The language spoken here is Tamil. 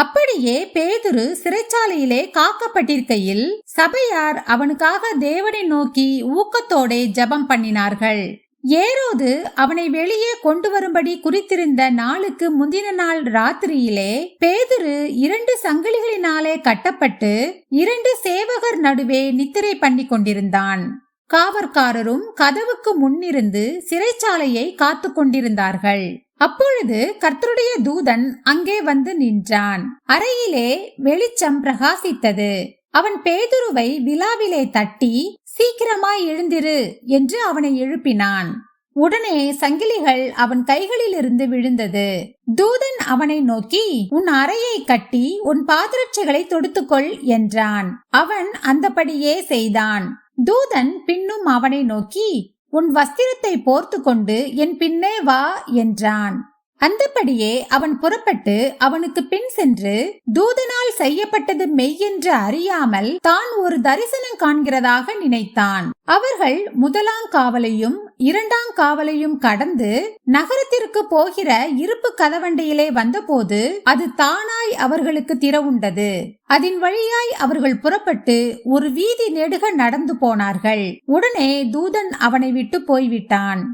அப்படியே பேதுரு சிறைச்சாலையிலே காக்கப்பட்டிருக்கையில் சபையார் அவனுக்காக தேவனை நோக்கி ஊக்கத்தோட ஜெபம் பண்ணினார்கள். ஏரோது அவனை வெளியே கொண்டு வரும்படி குறித்திருந்த நாளுக்கு முந்தின நாள் ராத்திரியிலே பேதுரு 2 சங்கிலிகளினாலே கட்டப்பட்டு 2 சேவகர் நடுவே நித்திரை பண்ணி கொண்டிருந்தான். காவற்காரரும் கதவுக்கு முன்னிருந்து சிறைச்சாலையை காத்து கொண்டிருந்தார்கள். அப்பொழுது கர்த்தருடைய தூதன் அங்கே வந்து நின்றான். அறையிலே வெளிச்சம் பிரகாசித்தது. அவன் பேதுருவை விலாவிலே தட்டி, சீக்கிரமாய் எழுந்திரு என்று அவனை எழுப்பினான். உடனே சங்கிலிகள் அவன் கைகளிலிருந்து விழுந்தது. தூதன் அவனை நோக்கி, உன் அறையை கட்டி உன் பாதரட்சைகளை தொடுத்துக்கொள் என்றான். அவன் அந்தபடியே செய்தான். தூதன் பின்னும் அவனை நோக்கி, உன் வஸ்திரத்தை போர்த்து கொண்டு என் பின்னே வா என்றான். அந்தபடியே அவன் புறப்பட்டு அவனுக்கு பின் சென்று தூதனால் செய்யப்பட்டது மெய்யென்று அறியாமல் தான் ஒரு தரிசனம் காண்கிறதாக நினைத்தான். அவர்கள் 1ஆம் காவலையும் 2ஆம் காவலையும் கடந்து நகரத்திற்கு போகிற இருப்பு கதவண்டையிலே வந்தபோது அது தானாய் அவர்களுக்கு திறவுண்டது. அதன் வழியாய் அவர்கள் புறப்பட்டு ஒரு வீதி நெடுக நடந்து போனார்கள். உடனே தூதன் அவனை விட்டு போய்விட்டான்.